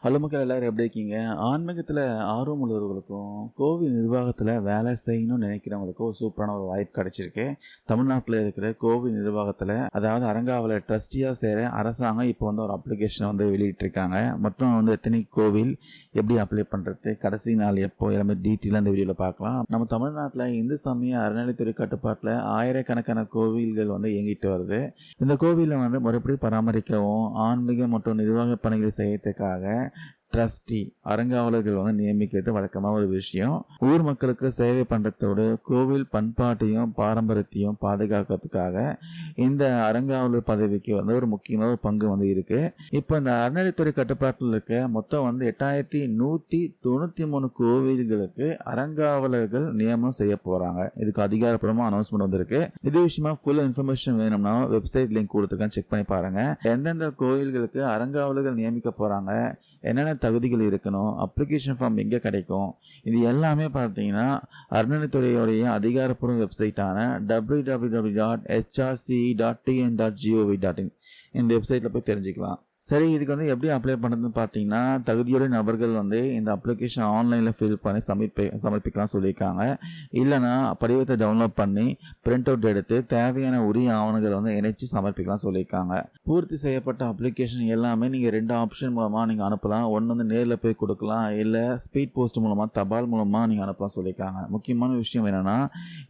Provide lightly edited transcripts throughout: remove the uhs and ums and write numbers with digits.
Hello மக்கள் எல்லாரும் எப்படி இருக்கீங்க? ஆன்மீகத்துல ஆர்வம் உள்ளவர்களுக்கும், கோவில் நிர்வாகத்துல வேலை செய்யணும்னு நினைக்கிறவங்களுக்கும் ஒரு சூப்பரான ஒரு வாய்ப்பு கிடைச்சிருக்கு. தமிழ்நாட்டுல இருக்கிற கோவில் நிர்வாகத்துல, அதாவது அறங்காவலர் ட்ரஸ்டியா சேர அரசாங்கம் இப்போ வந்து ஒரு அப்ளிகேஷன் வந்து வெளியிட்டிருக்காங்க. மொத்தம் வந்து எத்தனை கோவில், எப்படி அப்ளை பண்றது, கடைசி நாள் எப்போ, எல்லாமே டீட்டெயிலாக இந்த வீடியோவில் பார்க்கலாம். நம்ம தமிழ்நாட்டில் இந்து சமய அறநிலைத்துறை கட்டுப்பாட்டில் ஆயிரக்கணக்கான கோவில்கள் வந்து இயங்கிட்டு வருது. இந்த கோவிலை வந்து முறைப்படி பராமரிக்கவும், ஆன்மீக மற்றும் நிர்வாக பணிகளை செய்யறதுக்காக ட்ரஸ்டி அறங்காவலர்கள் வந்து நியமிக்கிறது வழக்கமான ஒரு விஷயம். ஊர் மக்களுக்கு சேவை பண்றதோடு கோவில் பண்பாட்டையும் பாரம்பரியத்தையும் பாதுகாக்கிறதுக்காக இந்த அறங்காவலர் பதவிக்கு வந்து ஒரு முக்கியமான ஒரு பங்கு வந்து இருக்கு. இப்போ இந்த அறநிலைத்துறை கட்டுப்பாட்டில் இருக்க மொத்தம் வந்து 8193 கோவில்களுக்கு அறங்காவலர்கள் நியமனம் செய்ய போறாங்க. இதுக்கு அதிகாரப்பூர்வமா அனௌன்ஸ்மெண்ட் வந்திருக்கு. இது விஷயமா ஃபுல் இன்ஃபர்மேஷன் வேணும்னா வெப்சைட் லிங்க் கொடுத்துருக்கேன், செக் பண்ணி பாருங்க. எந்தெந்த கோவில்களுக்கு அறங்காவலர்கள் நியமிக்க போறாங்க, என்னென்ன தகுதிகள் இருக்கணும், அப்ளிகேஷன் ஃபார்ம் எங்கே கிடைக்கும், இது எல்லாமே பார்த்தீங்கன்னா அறநிலைத்துறையோடைய அதிகாரப்பூர்வ வெப்சைட்டான www.hrce.tn.gov.in இந்த வெப்சைட்டில் போய் தெரிஞ்சுக்கலாம். சரி, இதுக்கு வந்து எப்படி அப்ளை பண்ணுறதுன்னு பார்த்தீங்கன்னா, தகுதியுடைய நபர்கள் வந்து இந்த அப்ளிகேஷன் ஆன்லைனில் ஃபில் பண்ணி சமர்ப்பிக்கலாம் சொல்லியிருக்காங்க. இல்லைனா படிவத்தை டவுன்லோட் பண்ணி பிரிண்ட் அவுட் எடுத்து தேவையான உரிய ஆவணங்கள் வந்து இணைச்சு சமர்ப்பிக்கலாம் சொல்லியிருக்காங்க. பூர்த்தி செய்யப்பட்ட அப்ளிகேஷன் எல்லாமே நீங்கள் 2 ஆப்ஷன் மூலமாக நீங்கள் அனுப்பலாம். ஒன்று வந்து நேரில் போய் கொடுக்கலாம், இல்லை ஸ்பீட் போஸ்ட் மூலமாக தபால் மூலமாக நீங்கள் அனுப்பலாம் சொல்லியிருக்காங்க. முக்கியமான விஷயம் என்னென்னா,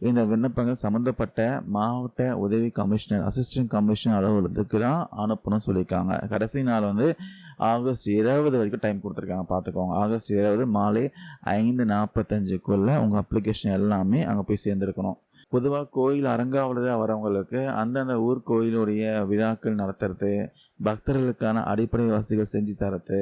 இந்த விண்ணப்பங்கள் சம்மந்தப்பட்ட மாவட்ட உதவி கமிஷனர், அசிஸ்டன்ட் கமிஷனர் அலுவலகத்துக்கு தான் அனுப்பணும்னு சொல்லியிருக்காங்க. கடைசி நாள் வந்து ஆகஸ்ட் 20 வரைக்கும் டைம் கொடுத்துருக்காங்க, பார்த்துக்கோங்க. ஆகஸ்ட் 20 மாலை 5:45க்குள்ள உங்கள் அப்ளிகேஷன் எல்லாமே அங்கே போய் சேர்ந்துருக்கணும். பொதுவாக கோயில் அறங்காவலராக வரவங்களுக்கு அந்தந்த ஊர் கோயிலுடைய விழாக்கள் நடத்துறது, பக்தர்களுக்கான அடிப்படை வசதிகள் செஞ்சு தரது,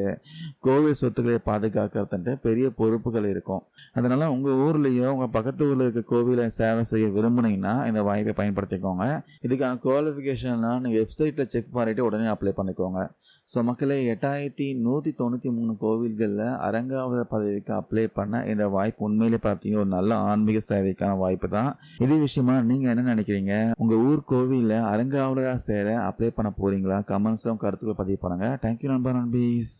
கோவில் சொத்துக்களை பாதுகாக்கிறதுன்ட்டு பெரிய பொறுப்புகள் இருக்கும். அதனால உங்கள் ஊர்லேயோ உங்கள் பக்கத்து ஊரில் இருக்க கோவிலை சேவை செய்ய விரும்புனீங்கன்னா இந்த வாய்ப்பை பயன்படுத்திக்கோங்க. இதுக்கான குவாலிஃபிகேஷன்லாம் நீங்கள் வெப்சைட்டில் செக் பண்ணிவிட்டு உடனே அப்ளை பண்ணிக்கோங்க. ஸோ மக்களே, 8193 கோவில்களில் அறங்காவலர் பதவிக்கு அப்ளை பண்ண இந்த வாய்ப்பு உண்மையிலே பார்த்தீங்கன்னா ஒரு நல்ல ஆன்மீக சேவைக்கான வாய்ப்பு தான். இதே விஷயமா நீங்கள் என்ன நினைக்கிறீங்க? உங்கள் ஊர் கோவிலில் அறங்காவலராக சேர அப்ளை பண்ண போகிறீங்களா? கமெண்ட்ஸும் கருத்துக்களை பதிவு பண்ணுங்கள். தேங்க்யூ நண்பா நண்பீஸ்.